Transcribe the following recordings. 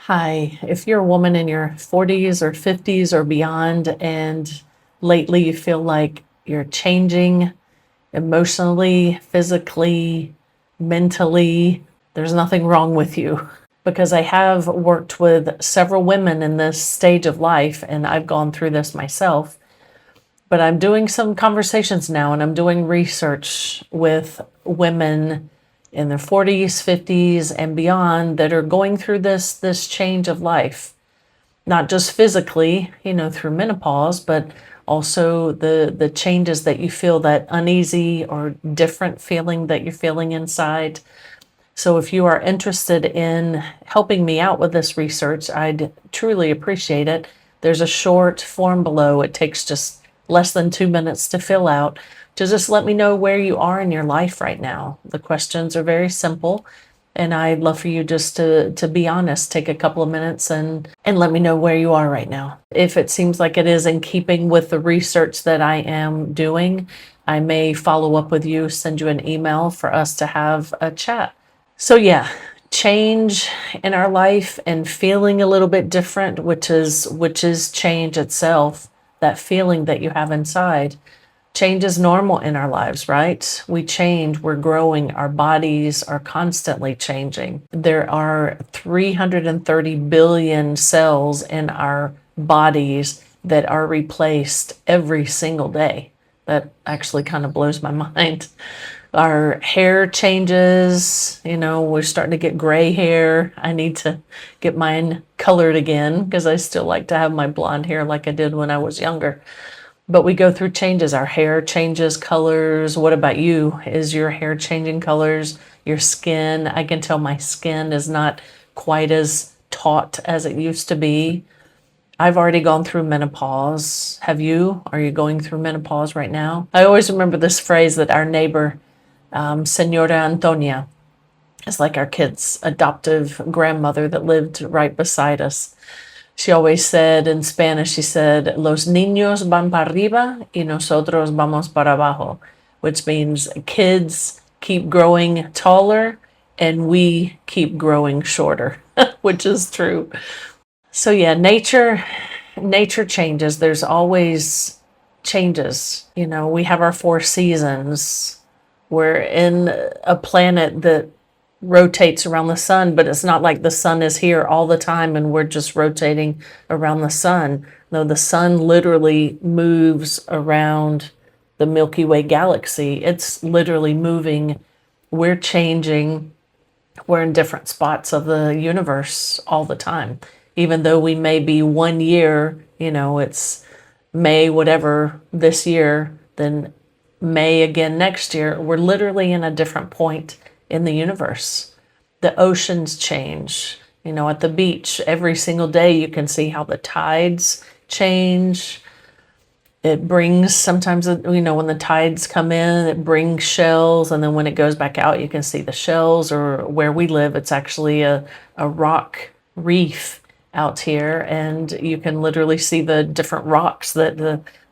Hi, if you're a woman in your 40s or 50s or beyond, and lately you feel like you're changing emotionally, physically, mentally, there's nothing wrong with you. Because I have worked with several women in this stage of life, and I've gone through this myself. But I'm doing some conversations now, and I'm doing research with women in their 40s, 50s, and beyond that are going through this change of life, not just physically, through menopause, but also the changes that you feel, that uneasy or different feeling that you're feeling inside. So if you are interested in helping me out with this research, I'd truly appreciate it. There's a short form below. It takes just less than 2 minutes to fill out, to just let me know where you are in your life right now. The questions are very simple, and I'd love for you just to be honest, take a couple of minutes and let me know where you are right now. If it seems like it is in keeping with the research that I am doing, I may follow up with you, send you an email for us to have a chat. So yeah, change in our life and feeling a little bit different, which is change itself. That feeling that you have inside. Change is normal in our lives, right? We change, we're growing, our bodies are constantly changing. There are 330 billion cells in our bodies that are replaced every single day. That actually kind of blows my mind. Our hair changes, we're starting to get gray hair. I need to get mine colored again because I still like to have my blonde hair like I did when I was younger. But we go through changes. Our hair changes colors. What about you? Is your hair changing colors? Your skin? I can tell my skin is not quite as taut as it used to be. I've already gone through menopause. Have you? Are you going through menopause right now? I always remember this phrase that our neighbor, Senora Antonia, is like our kid's adoptive grandmother that lived right beside us. She always said in Spanish, she said, Los niños van para arriba y nosotros vamos para abajo, which means kids keep growing taller and we keep growing shorter, which is true. So yeah, nature changes. There's always changes. We have our 4 seasons. We're in a planet that rotates around the sun, but it's not like the sun is here all the time and we're just rotating around the sun. No, the sun literally moves around the Milky Way galaxy. It's literally moving. We're changing. We're in different spots of the universe all the time. Even though we may be 1 year, it's May, whatever this year, then May again next year, we're literally in a different point in the universe. The oceans change. At the beach, every single day you can see how the tides change. It brings sometimes, when the tides come in, it brings shells. And then when it goes back out, you can see the shells. Or where we live, it's actually a rock reef out here. And you can literally see the different rocks that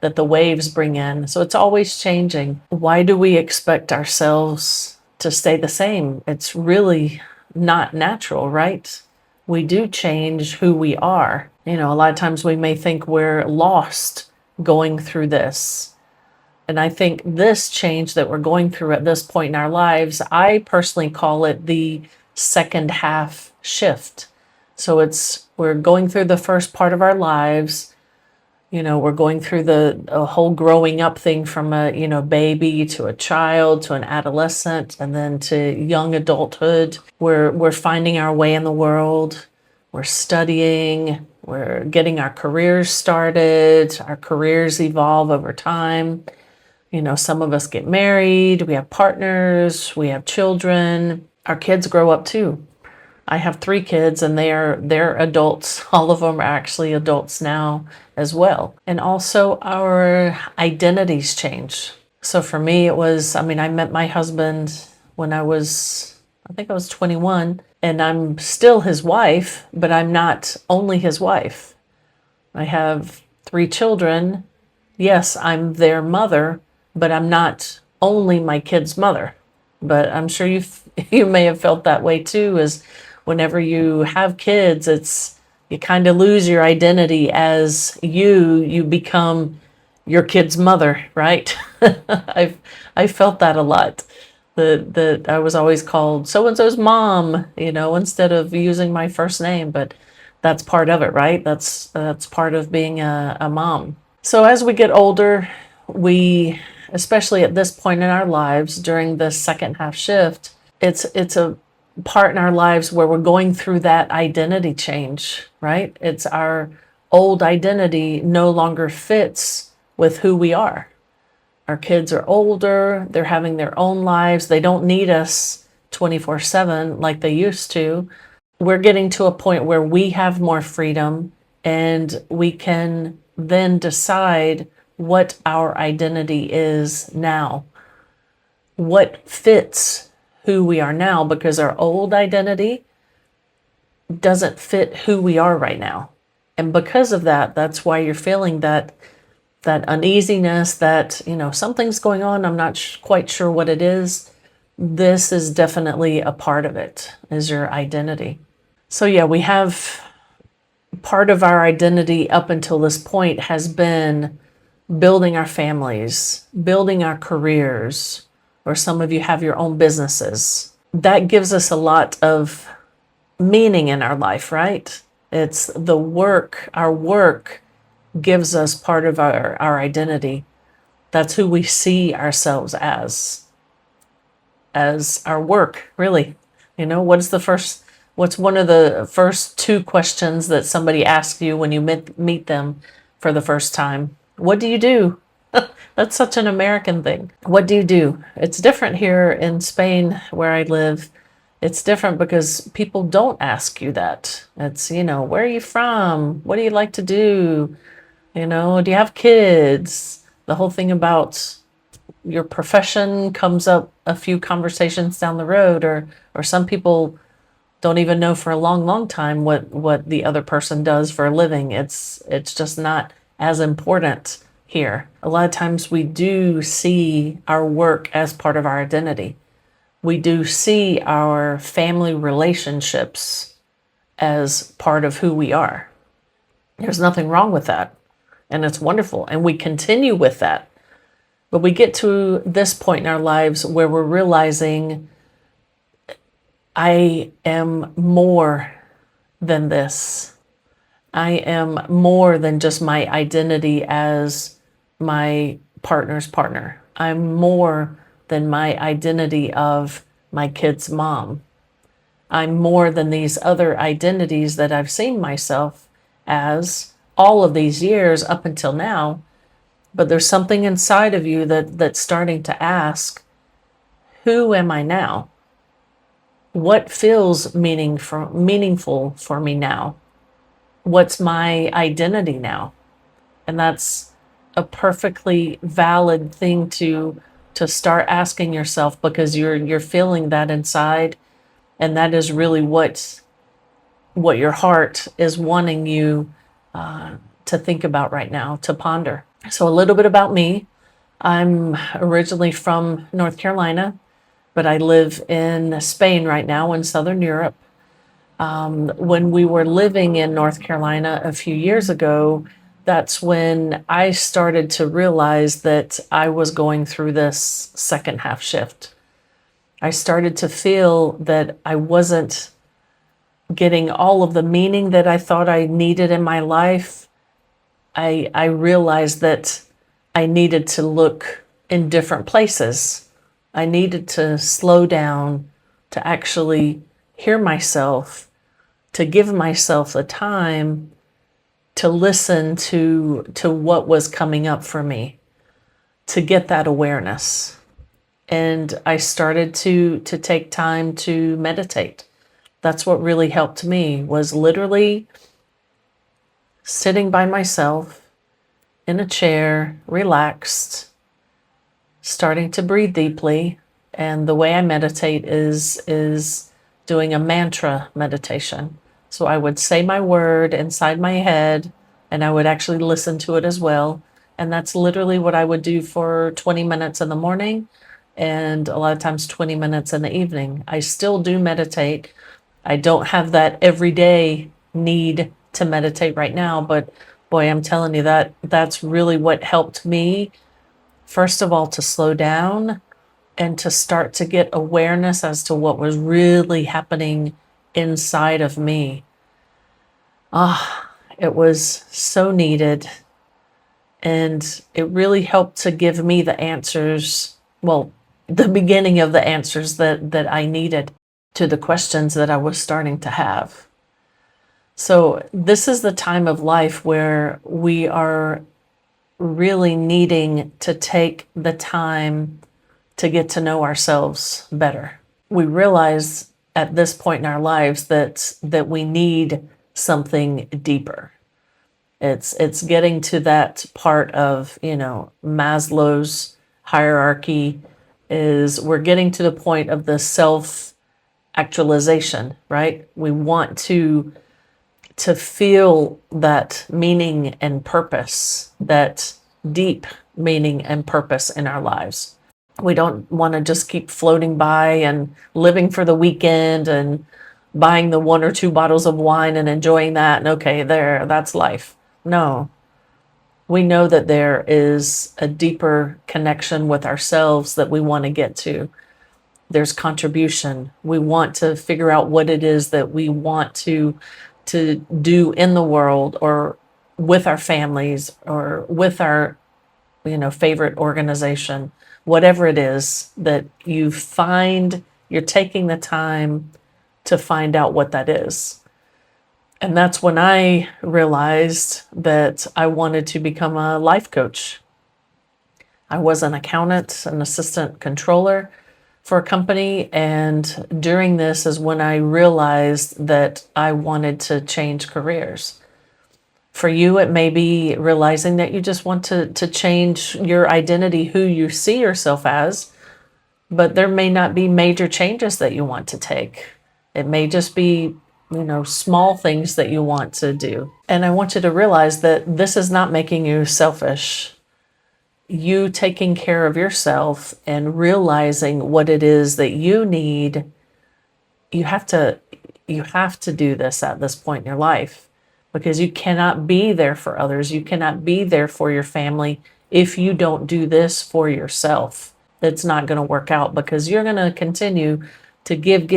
the waves bring in. So it's always changing. Why do we expect ourselves to stay the same? It's really not natural, right? We do change who we are. A lot of times we may think we're lost going through this. And I think this change that we're going through at this point in our lives, I personally call it the second half shift. So we're going through the first part of our lives. We're going through the whole growing up thing from a baby to a child to an adolescent and then to young adulthood. We're finding our way in the world. We're studying. We're getting our careers started. Our careers evolve over time. Some of us get married. We have partners. We have children. Our kids grow up too. I have 3 kids and they're adults. All of them are actually adults now as well. And also our identities change. So for me, I met my husband when I think I was 21, and I'm still his wife, but I'm not only his wife. I have 3 children. Yes, I'm their mother, but I'm not only my kids' mother. But I'm sure you may have felt that way too, as whenever you have kids, it's you kind of lose your identity as you become your kid's mother, right? I felt that a lot. That I was always called so and so's mom, instead of using my first name, but that's part of it, right? That's part of being a mom. So as we get older, we, especially at this point in our lives during the second half shift, it's a part in our lives where we're going through that identity change, right? It's our old identity no longer fits with who we are. Our kids are older, they're having their own lives, they don't need us 24/7 like they used to. We're getting to a point where we have more freedom and we can then decide what our identity is now, what fits who we are now, because our old identity doesn't fit who we are right now. And because of that, that's why you're feeling that uneasiness, that something's going on, I'm not quite sure what it is. This is definitely a part of it, is your identity. So yeah, we have part of our identity up until this point has been building our families, building our careers, or some of you have your own businesses. That gives us a lot of meaning in our life, right? It's the work, our work gives us part of our identity. That's who we see ourselves as our work, really. What's one of the first two questions that somebody asks you when you meet them for the first time? What do you do? That's such an American thing. What do you do? It's different here in Spain where I live. It's different because people don't ask you that. It's, where are you from? What do you like to do? Do you have kids? The whole thing about your profession comes up a few conversations down the road, or some people don't even know for a long, long time what the other person does for a living. It's just not as important here. A lot of times we do see our work as part of our identity. We do see our family relationships as part of who we are. There's nothing wrong with that. And it's wonderful. And we continue with that. But we get to this point in our lives where we're realizing I am more than this. I am more than just my identity as my partner's partner. I'm more than my identity of my kid's mom. I'm more than these other identities that I've seen myself as all of these years up until now. But there's something inside of you that's starting to ask, who am I now? What feels meaningful for me now? What's my identity now? And that's a perfectly valid thing to start asking yourself, because you're feeling that inside, and that is really what your heart is wanting you to think about right now, to ponder. So a little bit about me. I'm originally from North Carolina, but I live in Spain right now, in Southern Europe. When we were living in North Carolina a few years ago, that's when I started to realize that I was going through this second half shift. I started to feel that I wasn't getting all of the meaning that I thought I needed in my life. I realized that I needed to look in different places. I needed to slow down, to actually hear myself, to give myself the time to listen to what was coming up for me, to get that awareness. And I started to take time to meditate. That's what really helped me, was literally sitting by myself in a chair, relaxed, starting to breathe deeply. And the way I meditate is doing a mantra meditation. So I would say my word inside my head, and I would actually listen to it as well. And that's literally what I would do for 20 minutes in the morning, and a lot of times 20 minutes in the evening. I still do meditate I don't have that everyday need to meditate right now, but boy, I'm telling you that that's really what helped me, first of all, to slow down and to start to get awareness as to what was really happening inside of me. It was so needed. And it really helped to give me the answers, well, the beginning of the answers that I needed to the questions that I was starting to have. So, this is the time of life where we are really needing to take the time to get to know ourselves better. We realize at this point in our lives that we need something deeper. It's getting to that part of, Maslow's hierarchy, is we're getting to the point of the self actualization, right? We want to feel that meaning and purpose, that deep meaning and purpose in our lives. We don't want to just keep floating by and living for the weekend and buying the one or two bottles of wine and enjoying that. And okay, that's life. No, we know that there is a deeper connection with ourselves that we want to get to. There's contribution. We want to figure out what it is that we want to do in the world, or with our families, or with our favorite organization, whatever it is that you find, you're taking the time to find out what that is. And that's when I realized that I wanted to become a life coach. I was an accountant, an assistant controller for a company, and during this is when I realized that I wanted to change careers. For you, it may be realizing that you just want to change your identity, who you see yourself as, but there may not be major changes that you want to take. It may just be, small things that you want to do. And I want you to realize that this is not making you selfish. You taking care of yourself and realizing what it is that you need, you have to do this at this point in your life, because you cannot be there for others. You cannot be there for your family if you don't do this for yourself. It's not going to work out, because you're going to continue to give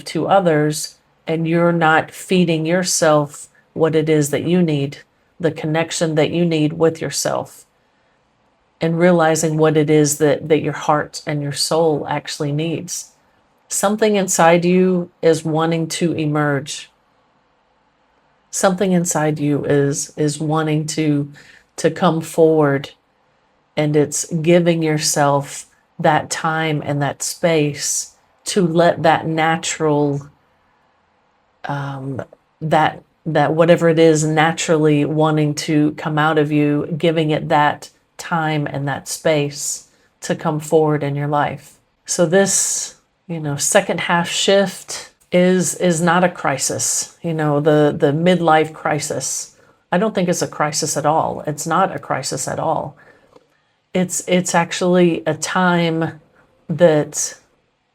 to others, and you're not feeding yourself what it is that you need, the connection that you need with yourself, and realizing what it is that your heart and your soul actually needs. Something inside you is wanting to emerge. Something inside you is wanting to come forward, and it's giving yourself that time and that space to let that natural that whatever it is naturally wanting to come out of you, giving it that time and that space to come forward in your life. So this, second half shift is not a crisis. The midlife crisis. I don't think it's a crisis at all. It's not a crisis at all. It's actually a time that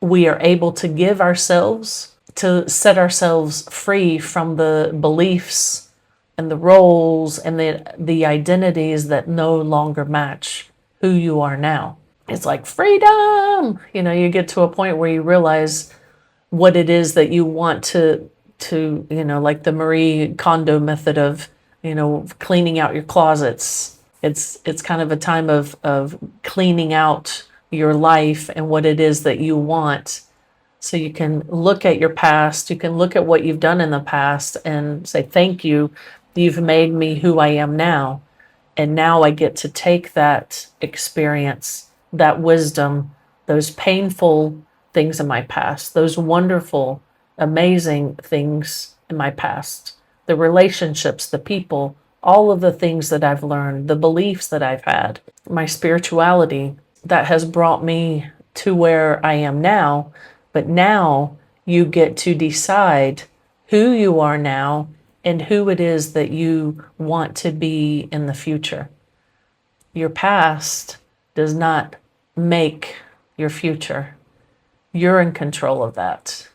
we are able to give ourselves, to set ourselves free from the beliefs and the roles and the identities that no longer match who you are now. It's like freedom. You get to a point where you realize what it is that you want to like the Marie Kondo method of, cleaning out your closets. It's kind of a time of cleaning out your life and what it is that you want, so you can look at your past, you can look at what you've done in the past and say, thank you, you've made me who I am now. And now I get to take that experience, that wisdom, those painful things in my past, those wonderful, amazing things in my past, the relationships, the people, all of the things that I've learned, the beliefs that I've had, my spirituality that has brought me to where I am now. But now you get to decide who you are now and who it is that you want to be in the future. Your past does not make your future. You're in control of that.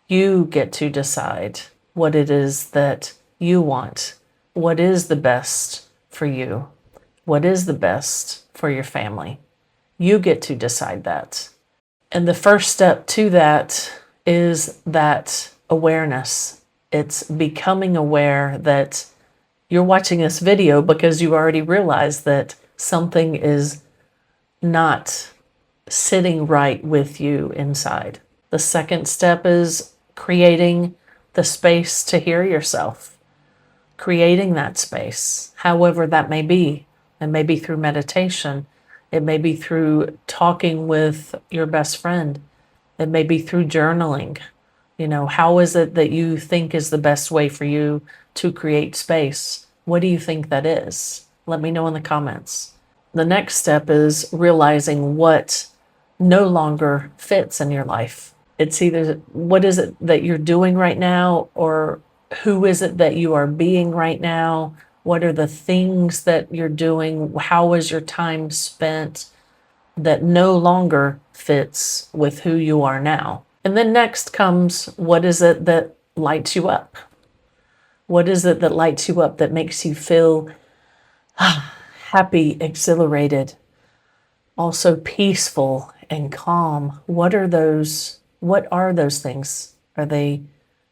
You get to decide what it is that you want. What is the best for you? What is the best for your family? You get to decide that. And the first step to that is that awareness. It's becoming aware that you're watching this video because you already realized that something is not sitting right with you inside. The second step is creating the space to hear yourself, creating that space, however that may be. It may be through meditation. It may be through talking with your best friend. It may be through journaling. How is it that you think is the best way for you to create space? What do you think that is? Let me know in the comments. The next step is realizing what no longer fits in your life. It's either what is it that you're doing right now, or who is it that you are being right now? What are the things that you're doing? How is your time spent that no longer fits with who you are now? And then next comes, what is it that lights you up? What is it that lights you up, that makes you feel happy, exhilarated, also peaceful and calm? What are those things? Are they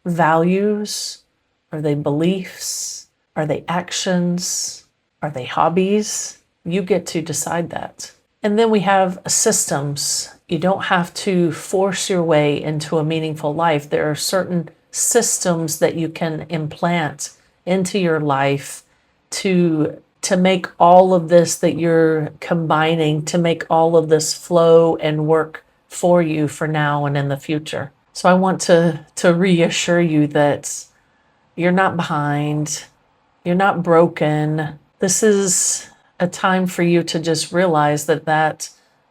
values? Are they beliefs? Are they actions? Are they hobbies? You get to decide that. And then we have systems. You don't have to force your way into a meaningful life. There are certain systems that you can implant into your life to make all of this that you're combining, to make all of this flow and work for you for now and in the future. So I want to reassure you that you're not behind, you're not broken. This is a time for you to just realize that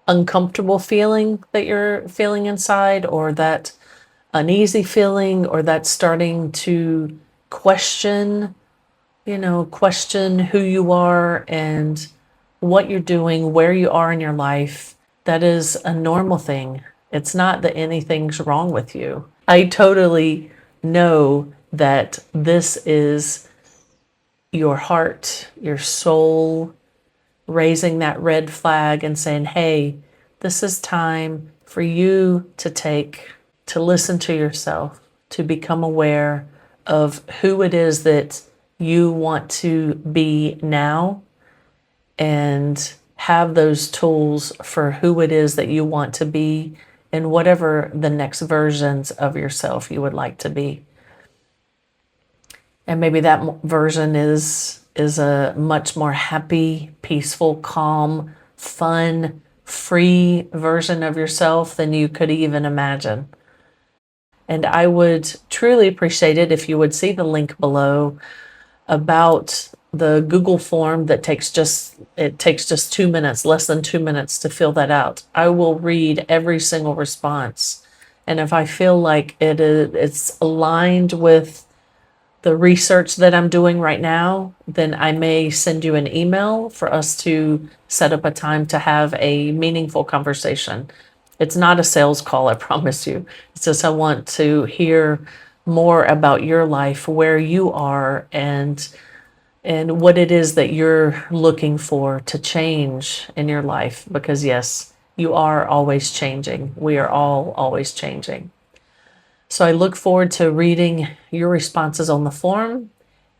uncomfortable feeling that you're feeling inside, or that uneasy feeling, or that starting to question who you are and what you're doing, where you are in your life. That is a normal thing. It's not that anything's wrong with you. I totally know that this is your heart, your soul, raising that red flag and saying, hey, this is time for you to listen to yourself, to become aware of who it is that you want to be now, and have those tools for who it is that you want to be, and whatever the next versions of yourself you would like to be. And maybe that version is a much more happy, peaceful, calm, fun, free version of yourself than you could even imagine. And I would truly appreciate it if you would see the link below about the Google form that takes just 2 minutes, less than 2 minutes to fill that out. I will read every single response. And if I feel like it's aligned with the research that I'm doing right now, then I may send you an email for us to set up a time to have a meaningful conversation. It's not a sales call, I promise you. It's just I want to hear more about your life, where you are, and what it is that you're looking for to change in your life. Because yes, you are always changing. We are all always changing. So I look forward to reading your responses on the form,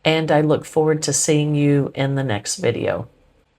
and I look forward to seeing you in the next video.